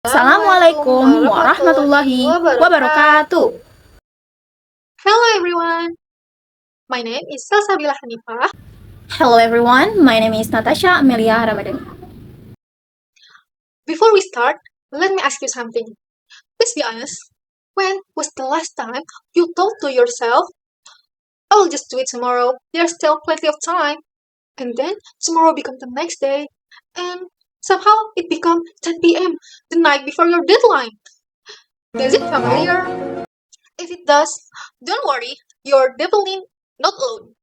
Assalamualaikum warahmatullahi wabarakatuh. Hello everyone, my name is Salsabilla Hanifah. Hello everyone, my name is Natasyah Amelia Ramadhani. Before we start, let me ask you something. Please be honest. When was the last time you told to yourself, I'll just do it tomorrow, there's still plenty of time, and then tomorrow becomes the next day, and somehow it becomes 10 p.m., the night before your deadline? Does it familiar? If it does, don't worry, you're definitely not alone.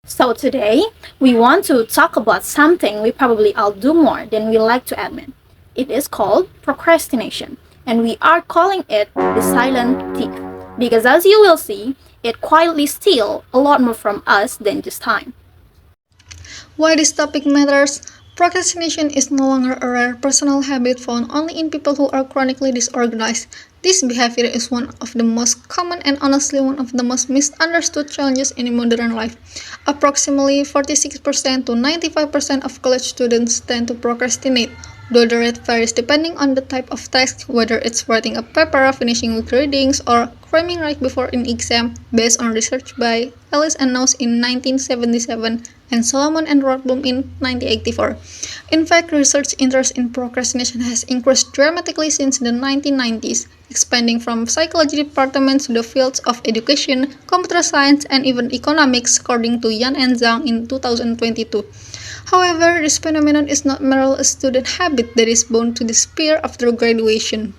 So today, we want to talk about something we probably all do more than we like to admit. It is called procrastination, and we are calling it the silent thief. Because as you will see, it quietly steals a lot more from us than just time. Why this topic matters? Procrastination is no longer a rare personal habit found only in people who are chronically disorganized. This behavior is one of the most common and honestly one of the most misunderstood challenges in modern life. Approximately 46% to 95% of college students tend to procrastinate, though the rate varies depending on the type of task, whether it's writing a paper, finishing week readings, or cramming right before an exam, based on research by Ellis and Knowles in 1977 and Solomon and Rothblum in 1984. In fact, research interest in procrastination has increased dramatically since the 1990s, expanding from psychology departments to the fields of education, computer science, and even economics, according to Yan and Zhang in 2022. However, this phenomenon is not merely a student habit that is bound to disappear after graduation.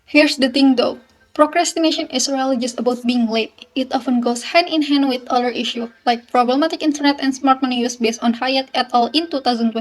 Here's the thing though. Procrastination is rarely just about being late. It often goes hand in hand with other issues, like problematic internet and smart money use based on Hayat et al. In 2020,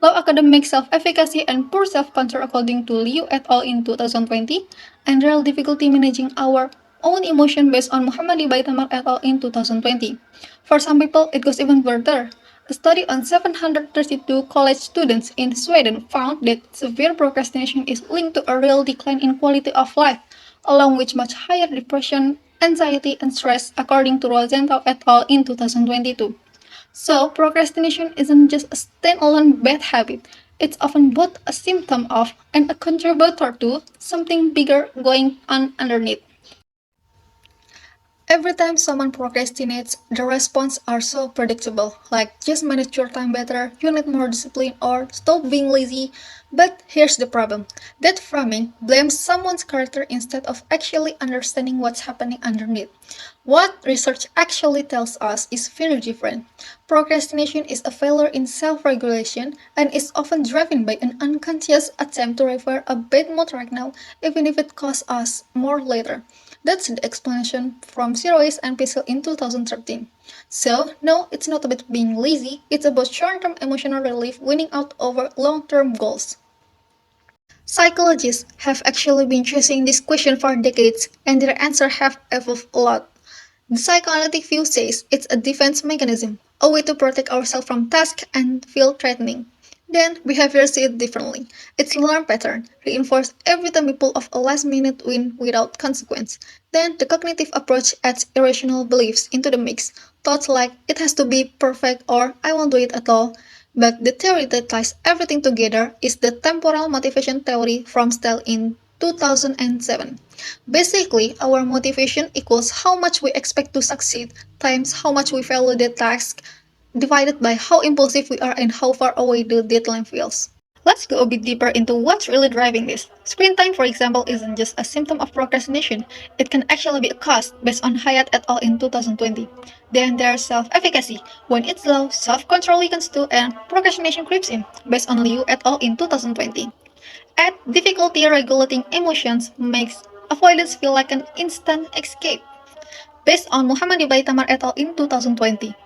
low academic self-efficacy and poor self-control according to Liu et al. In 2020, and real difficulty managing our own emotion based on Muhammadi Baitamar et al. In 2020. For some people, it goes even further. A study on 732 college students in Sweden found that severe procrastination is linked to a real decline in quality of life, along with much higher depression, anxiety, and stress, according to Rosenthal et al. In 2022. So, procrastination isn't just a standalone bad habit, it's often both a symptom of and a contributor to something bigger going on underneath. Every time someone procrastinates, the responses are so predictable, like just manage your time better, you need more discipline, or stop being lazy. But here's the problem. That framing blames someone's character instead of actually understanding what's happening underneath. What research actually tells us is very different. Procrastination is a failure in self-regulation and is often driven by an unconscious attempt to revert a bad mood right now, even if it costs us more later. That's the explanation from Zerois and Pixel in 2013. So, no, it's not about being lazy, it's about short-term emotional relief winning out over long-term goals. Psychologists have actually been chasing this question for decades, and their answers have evolved a lot. The psychoanalytic view says it's a defense mechanism, a way to protect ourselves from tasks and feel threatening. Then, behaviors see it differently. It's a learned pattern, reinforced every time we pull off a last-minute win without consequence. Then, the cognitive approach adds irrational beliefs into the mix. Thoughts like, it has to be perfect or I won't do it at all. But the theory that ties everything together is the temporal motivation theory from Stell in 2007. Basically, our motivation equals how much we expect to succeed times how much we value the task divided by how impulsive we are and how far away the deadline feels. Let's go a bit deeper into what's really driving this. Screen time, for example, isn't just a symptom of procrastination. It can actually be a cause, based on Hayat et al. In 2020. Then there's self-efficacy. When it's low, self-control weakens too and procrastination creeps in, based on Liu et al. In 2020. Add difficulty regulating emotions makes avoidance feel like an instant escape, based on Muhammadi Baitamar et al. In 2020.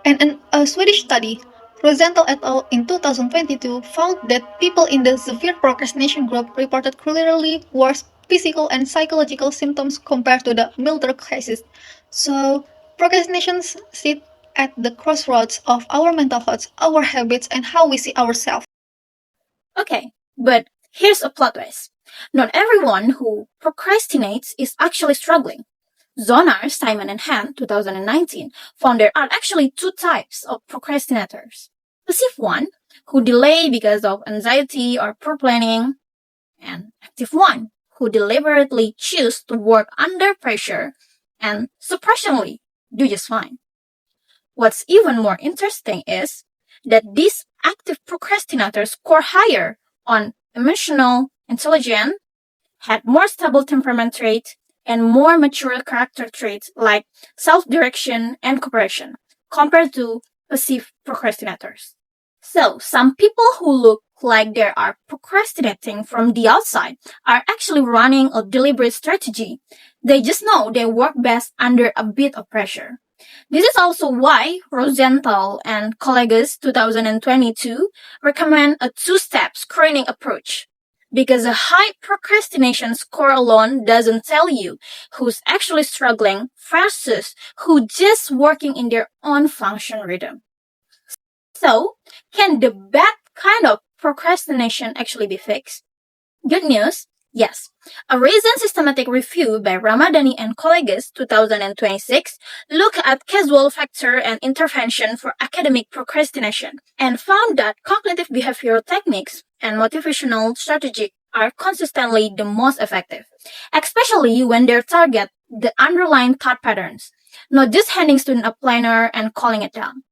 And a Swedish study, Rosenthal et al. In 2022, found that people in the severe procrastination group reported clearly worse physical and psychological symptoms compared to the milder cases. So, procrastinations sit at the crossroads of our mental health, our habits, and how we see ourselves. Okay, but here's a plot twist. Not everyone who procrastinates is actually struggling. Zonar, Simon and Han, 2019, found there are actually two types of procrastinators. Passive one, who delay because of anxiety or poor planning, and active one, who deliberately choose to work under pressure and surprisingly do just fine. What's even more interesting is that these active procrastinators score higher on emotional intelligence, had more stable temperament traits, and more mature character traits like self-direction and cooperation compared to passive procrastinators. So, some people who look like they are procrastinating from the outside are actually running a deliberate strategy. They just know they work best under a bit of pressure. This is also why Rosenthal and colleagues 2022 recommend a two-step screening approach. Because a high procrastination score alone doesn't tell you who's actually struggling versus who just working in their own function rhythm. So, can the bad kind of procrastination actually be fixed? Good news, yes. A recent systematic review by Ramadhani and colleagues 2026 looked at causal factor and intervention for academic procrastination and found that cognitive behavioral techniques and motivational strategies are consistently the most effective, especially when they target the underlying thought patterns, not just handing students a planner and calling it down.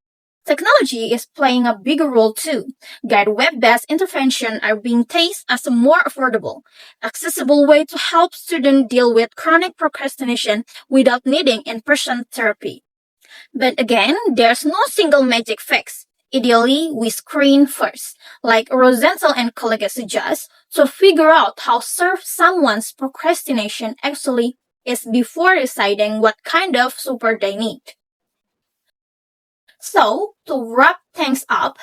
Technology is playing a bigger role too. Guide web-based intervention are being tasted as a more affordable, accessible way to help students deal with chronic procrastination without needing in-person therapy. But again, there's no single magic fix. Ideally, we screen first, like Rosenthal and colleagues suggest, to figure out how serve someone's procrastination actually is before deciding what kind of support they need. So, to wrap things up,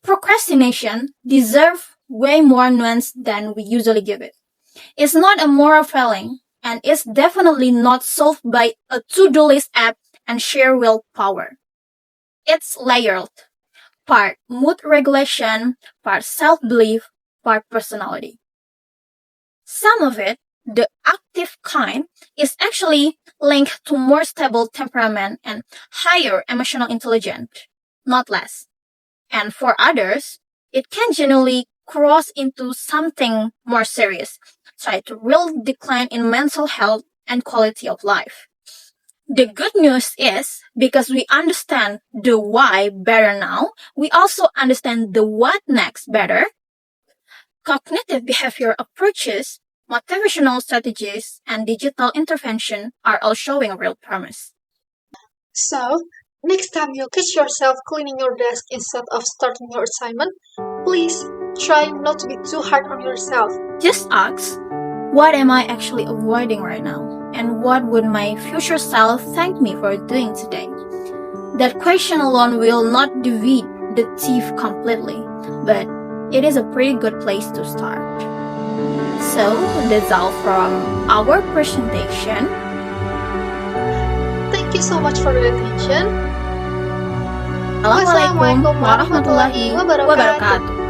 procrastination deserves way more nuance than we usually give it. It's not a moral failing, and it's definitely not solved by a to-do list app and sheer willpower. It's layered. Part mood regulation, part self-belief, part personality. Some of it, the active kind, is actually linked to more stable temperament and higher emotional intelligence, not less. And for others, it can generally cross into something more serious, such a real decline in mental health and quality of life. The good news is, because we understand the why better now, we also understand the what next better. Cognitive behavior approaches, motivational strategies, and digital intervention are all showing real promise. So, next time you catch yourself cleaning your desk instead of starting your assignment, please try not to be too hard on yourself. Just ask, what am I actually avoiding right now? And what would my future self thank me for doing today? That question alone will not defeat the thief completely, but it is a pretty good place to start. So, that's all from our presentation. Thank you so much for your attention. Assalamualaikum warahmatullahi wabarakatuh.